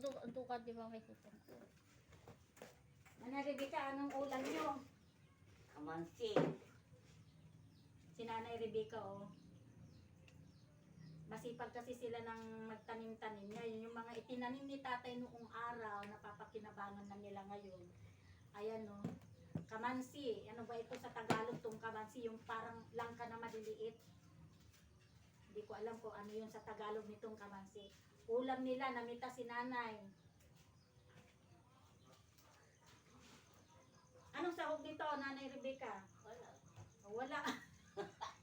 ang tukad di ba may sitong. Nanay Rebecca, anong ulam nyo? Kamansi. Si Nanay Rebecca, oh. Masipag kasi sila ng magtanim-tanim. Ngayon, yung mga itinanim ni tatay noong araw, napapakinabangan na nila ngayon. Ayan, oh. Kamansi. Ano ba ito sa Tagalog, tong kamansi? Yung parang langka na maliliit. Hindi ko alam kung ano yun sa Tagalog nitong kamansi. Ulam nila, namita si nanay. Anong sahog dito, Nanay Rebecca? Wala. Wala.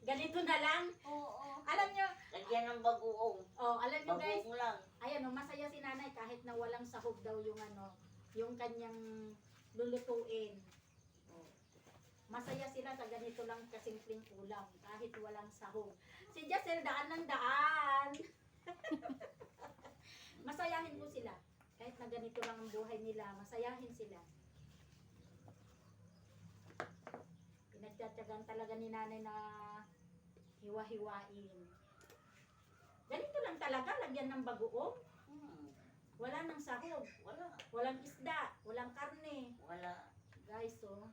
Ganito na lang. Oo. Alam nyo, Lagyan ng bagoong. alam nyo guys, Bagoong lang. ayan o, masaya si nanay kahit na walang sahog daw yung yung kanyang lulutuin. Oh. Masaya sila sa ganito lang kasimpleng ulam, kahit walang sahog. Si Jacel, daan ng daan. Masayahin mo sila. Kahit na ganito lang ang buhay nila, masayahin sila. Pinagtsatsagan talaga ni nanay na hiwa-hiwain. Ganito lang talaga, lagyan ng bagoong. Wala nang sahog, Wala. walang isda, walang karne. Wala. Guys, oh,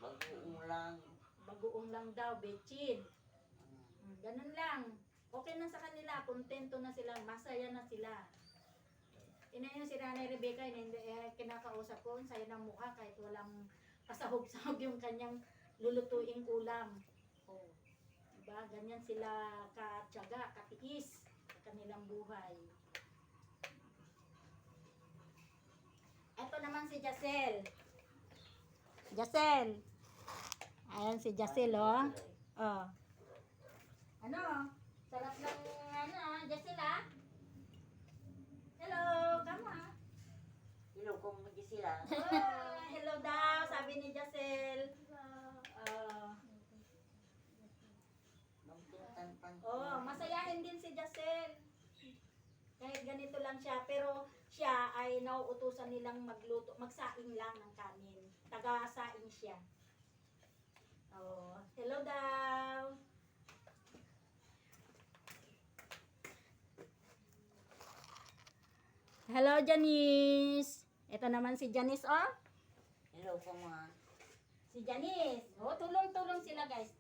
Bagoong lang. bagoong lang daw, betchin. Ganun lang. Okay na sa kanila, kontento na sila, masaya na sila. Ina yun si Nanay Rebecca, kinakausap ko, saya ng mukha kahit walang kasahog-sahog yung kanyang lulutuing ulam. Oh, diba? Ganyan sila katyaga, katiis sa kanilang buhay. Ito naman si Jacel. Jacel. Ayan si Jacel, oh. Oh. Ano? Sarap ng Jacel, ah. Hello, kama. Hello, kung magi sila. Oh, hello daw, sabi ni Jacel. Masayahin din si Jacel. Kahit ganito lang siya, pero siya ay nauutusan nilang magluto, magsaing lang ng kanin. Taga-saing siya. Oh, hello daw. Hello, Janice. Ito naman si Janice, oh. Hello, kama. Si Janice. Oh, tulong-tulong sila, guys.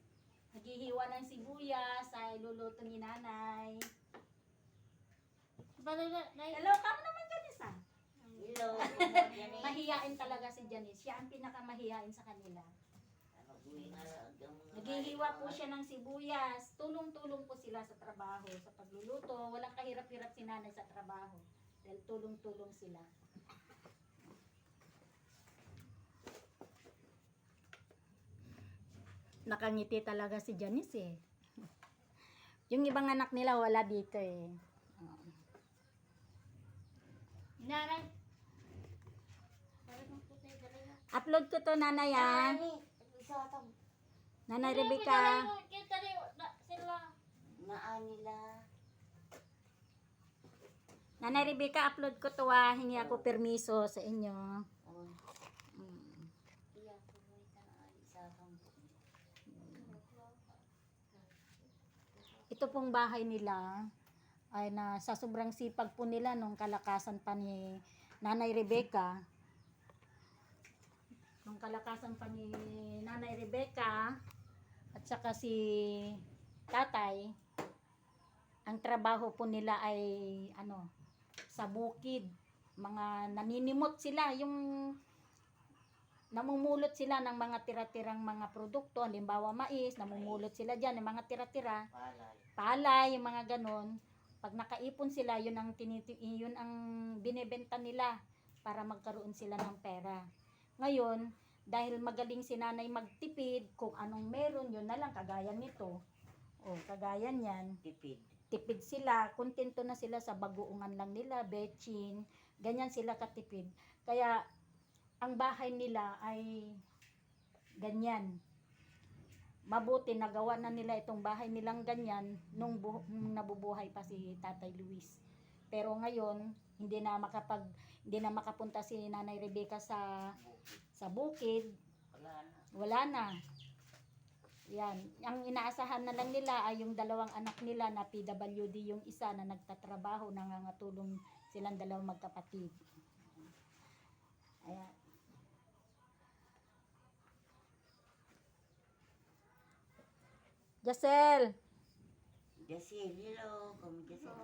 Naghihiwa ng sibuyas ay luluto ni nanay. Hello, kamo naman Janice, ah. Hello, kama. Mahiyain talaga si Janice. Siya ang pinakamahiyain sa kanila. Naghihiwa po siya ng sibuyas. Tulong-tulong po sila sa trabaho, sa pagluluto. Walang kahirap-hirap si nanay sa trabaho. Dahil tulong-tulong sila. Nakangiti talaga si Janice, eh. Yung ibang anak nila wala dito, eh. Nanay. Upload ko to, nanay, ah. Nanay Rebecca. Sila. Naan nila. Nanay Rebecca, upload ko to, ah. Hingi ako permiso sa inyo. Oh, Mm. iya ko mo isa kang. Ito pong bahay nila ay na sa sobrang sipag po nila nung kalakasan pa ni Nanay Rebecca. Nung kalakasan pa ni Nanay Rebecca at saka si tatay, ang trabaho po nila ay sa bukid. Mga naninimot sila, yung namumulot sila ng mga tira-tirang mga produkto, halimbawa mais, namumulot sila dyan ng mga tira-tira, palay, yung mga ganon. Pag nakaipon sila, yun ang binebenta nila para magkaroon sila ng pera. Ngayon, dahil magaling si nanay magtipid, kung anong meron, yun na lang, kagaya nito. O, kagaya niyan. Tipid sila, kontento na sila sa bagoongan lang nila, betchin, ganyan sila katipid. Kaya, ang bahay nila ay ganyan. Mabuti nagawa na nila itong bahay nilang ganyan nung nabubuhay pa si Tatay Luis. Pero ngayon, hindi na makapunta si Nanay Rebecca sa bukid. Wala na. Yan, ang inaasahan na lang nila ay yung dalawang anak nila na PWD, yung isa na nagtatrabaho, nangangatulong Silang dalawang magkapatid. Ayan. Jacel. Jasil, hello. Kami Jasil.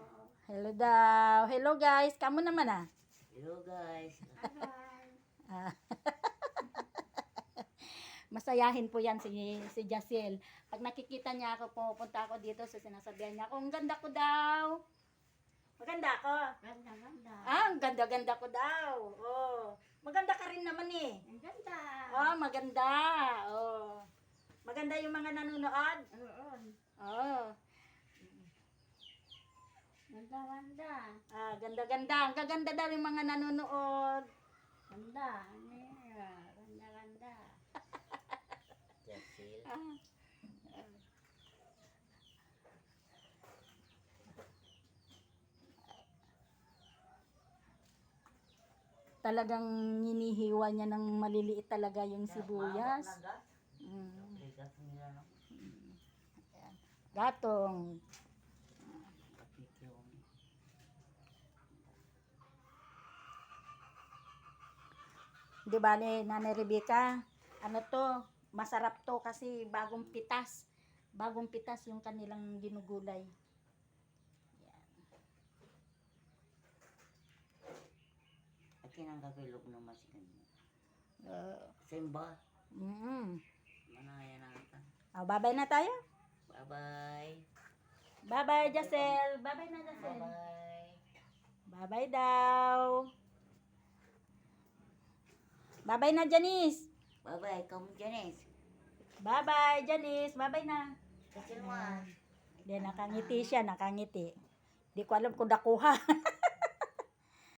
Hello daw. Hello guys. Kamu naman ah. Hello guys. Ah. Masayahin po yan si Jacel. Pag nakikita niya ako, pupunta ako dito, so sinasabihan niya ako, ang ganda ko daw. Maganda ako. Ganda. Ah, ang ganda-ganda ko daw. Oh. Maganda ka rin naman eh. Ang ganda. Oh, maganda. Oh. Maganda yung mga nanonood. Oo. Oh. Ganda. Ah, ganda-ganda. Ang gaganda daw yung mga nanonood. Ganda. Ganda. Jasil. Ah. Talagang hinihiwa niya ng maliliit talaga yung sibuyas. Mm. Bigas nila no. Gatong. Kapityo. Di ba ni Nanay Rebecca? Ano to? Masarap to kasi bagong pitas. Bagong pitas yung kanilang ginugulay. Yan. Akin ang kapilog na masikan mo. Uh, Simba. mm. Manaya na ata. Oh, bye-bye na tayo. Bye-bye. Bye-bye, Jacel. Bye-bye na, Jacel. Bye-bye. Bye-bye daw. Bye-bye na, Janice. Bye-bye. Kamu Janice. Bye-bye, Janice. Bye-bye na. Jasil mo ah. Hindi, nakangiti siya, nakangiti. Hindi ko alam kung nakuha.